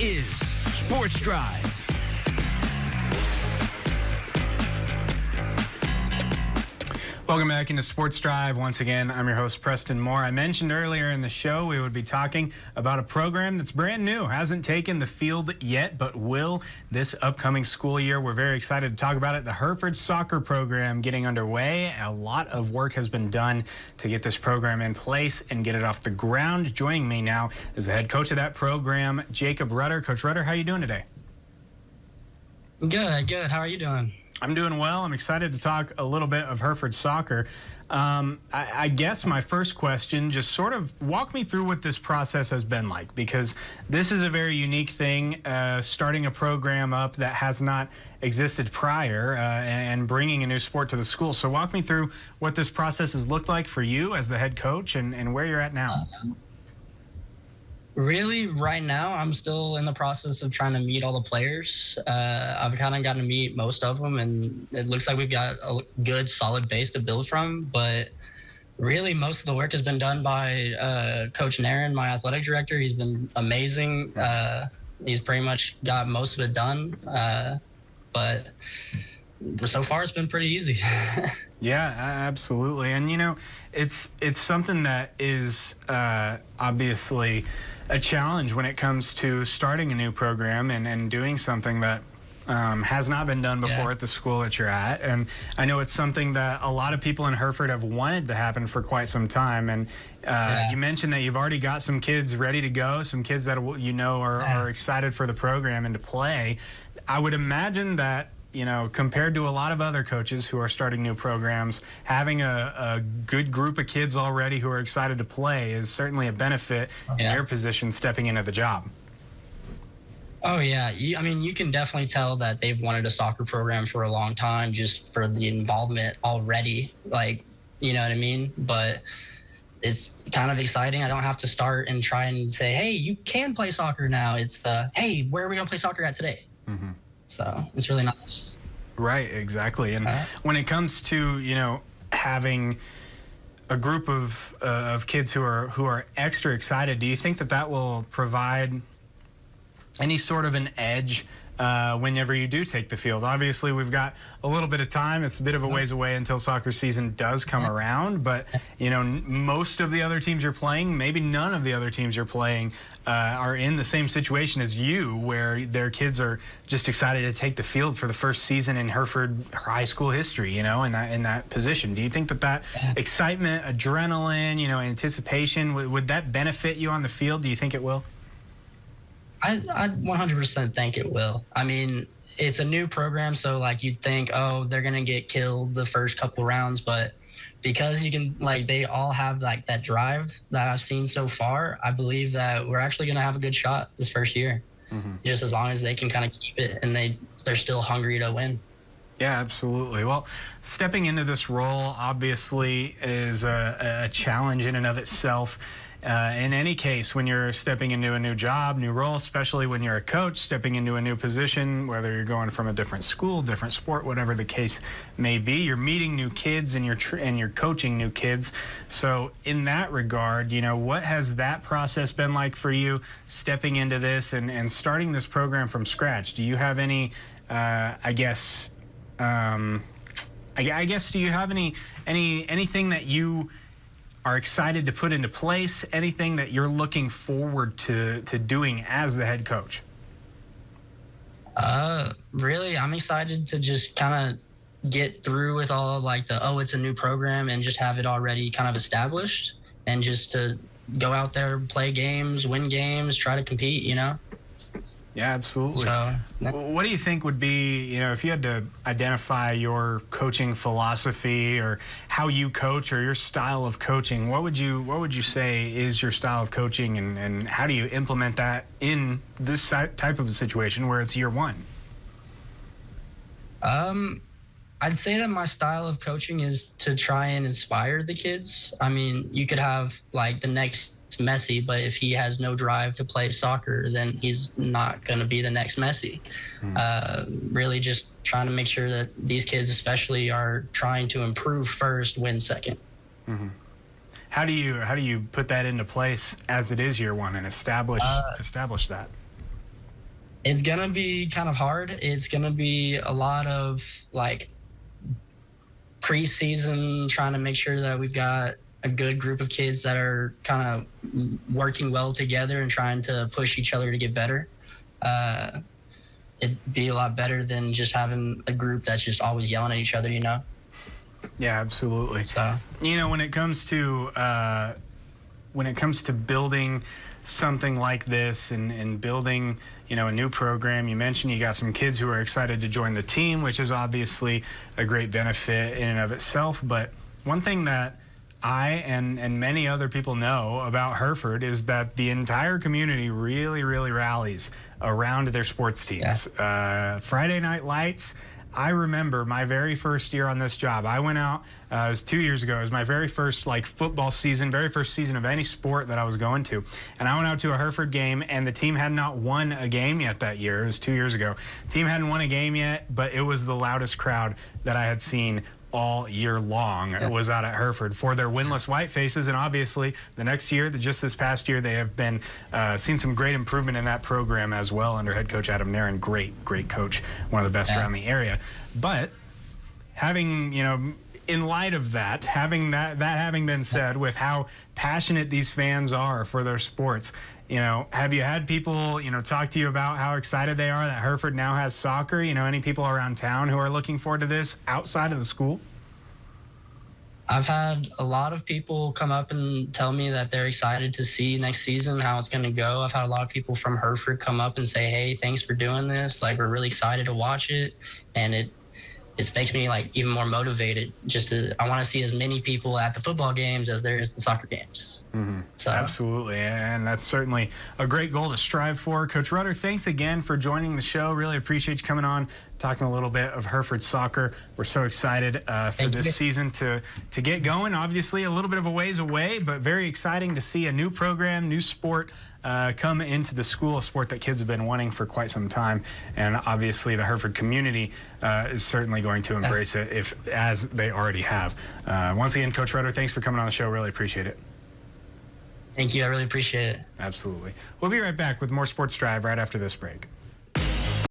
is Sports Drive. Welcome back into Sports Drive. Once again, I'm your host, Preston Moore. I mentioned earlier in the show we would be talking about a program that's brand new, hasn't taken the field yet, but will this upcoming school year. We're very excited to talk about it. The Hereford soccer program getting underway. A lot of work has been done to get this program in place and get it off the ground. Joining me now is the head coach of that program, Jacob Rudder. Coach Rudder, how are you doing today? Good. How are you doing? I'm doing well. I'm excited to talk a little bit of Hereford soccer. I guess my first question, just sort of walk me through what this process has been like, because this is a very unique thing, starting a program up that has not existed prior and bringing a new sport to the school. So walk me through what this process has looked like for you as the head coach and where you're at now. Really, right now, I'm still in the process of trying to meet all the players. I've kind of gotten to meet most of them, and it looks like we've got a good, solid base to build from. But really, most of the work has been done by Coach Naren, my athletic director. He's been amazing. He's pretty much got most of it done. But so far, it's been pretty easy. Yeah, absolutely. And, you know, it's something that is obviously a challenge when it comes to starting a new program and doing something that has not been done before at the school that you're at. And I know it's something that a lot of people in Hereford have wanted to happen for quite some time. And you mentioned that you've already got some kids ready to go, some kids that are excited for the program and to play. I would imagine that, you know, compared to a lot of other coaches who are starting new programs, having a good group of kids already who are excited to play is certainly a benefit in your position stepping into the job. Oh, yeah. I mean, you can definitely tell that they've wanted a soccer program for a long time just for the involvement already. Like, you know what I mean? But it's kind of exciting. I don't have to start and try and say, hey, you can play soccer now. It's hey, where are we going to play soccer at today? Mm-hmm. So it's really nice. Right, exactly. And when it comes to, you know, having a group of kids who are extra excited, do you think that will provide any sort of an edge whenever you do take the field? Obviously, we've got a little bit of time. It's a bit of a ways away until soccer season does come around. But, you know, most of the other teams you're playing, maybe none of the other teams you're playing, are in the same situation as you, where their kids are just excited to take the field for the first season in Hereford high school history, you know, in that position. Do you think that excitement, adrenaline, you know, anticipation, would that benefit you on the field? Do you think it will? I 100% think it will. I mean, it's a new program, so like you'd think, oh, they're gonna get killed the first couple rounds, but because you can, like, they all have like that drive that I've seen so far, I believe that we're actually gonna have a good shot this first year, just as long as they can kind of keep it and they're still hungry to win. Yeah, absolutely. Well, stepping into this role obviously is a challenge in and of itself. In any case, when you're stepping into a new job, new role, especially when you're a coach, stepping into a new position, whether you're going from a different school, different sport, whatever the case may be, you're meeting new kids and you're coaching new kids. So in that regard, you know, what has that process been like for you stepping into this and starting this program from scratch? Do you have any, I guess, do you have anything that you are excited to put into place, anything that you're looking forward to doing as the head coach? Really, I'm excited to just kind of get through with all like it's a new program and just have it already kind of established and just to go out there, play games, win games, try to compete, you know? Yeah, absolutely. So, what do you think would be, you know, if you had to identify your coaching philosophy or how you coach or your style of coaching, what would you say is your style of coaching, and how do you implement that in this type of a situation where it's year one? I'd say that my style of coaching is to try and inspire the kids. I mean, you could have like the next Messi, but if he has no drive to play soccer, then he's not going to be the next Messi. Really just trying to make sure that these kids especially are trying to improve first, win second. How do you put that into place as it is year one and establish that? It's going to be kind of hard. It's going to be a lot of like preseason, trying to make sure that we've got a good group of kids that are kind of working well together and trying to push each other to get better. It'd be a lot better than just having a group that's just always yelling at each other, you know? Yeah, absolutely. So, you know, when it comes to building something like this and building, you know, a new program, you mentioned you got some kids who are excited to join the team, which is obviously a great benefit in and of itself. But one thing that I and many other people know about Hereford is that the entire community really, really rallies around their sports teams. Yeah. Friday Night Lights. I remember my very first year on this job. I went out, it was 2 years ago. It was my very first like football season, very first season of any sport that I was going to. And I went out to a Hereford game, and the team had not won a game yet that year. It was 2 years ago. The team hadn't won a game yet, but it was the loudest crowd that I had seen all year long. It was out at Hereford for their winless White Faces, and obviously the next year, just this past year, they have been seen some great improvement in that program as well under head coach Adam Nairn. Great coach, one of the best around the area. But having, you know, in light of that, having been said, with how passionate these fans are for their sports, you know, have you had people, you know, talk to you about how excited they are that Hereford now has soccer? You know, any people around town who are looking forward to this outside of the school? I've had a lot of people come up and tell me that they're excited to see next season how it's going to go. I've had a lot of people from Hereford come up and say, hey, thanks for doing this. Like, we're really excited to watch it. And it makes me like even more motivated. I want to see as many people at the football games as there is the soccer games. Mm-hmm. So. Absolutely, and that's certainly a great goal to strive for. Coach Rudder, thanks again for joining the show. Really appreciate you coming on, talking a little bit of Hereford soccer. We're so excited for this season to get going. Obviously, a little bit of a ways away, but very exciting to see a new program, new sport come into the school, a sport that kids have been wanting for quite some time. And obviously, the Hereford community is certainly going to embrace it, as they already have. Once again, Coach Rudder, thanks for coming on the show. Really appreciate it. Thank you. I really appreciate it. Absolutely. We'll be right back with more Sports Drive right after this break.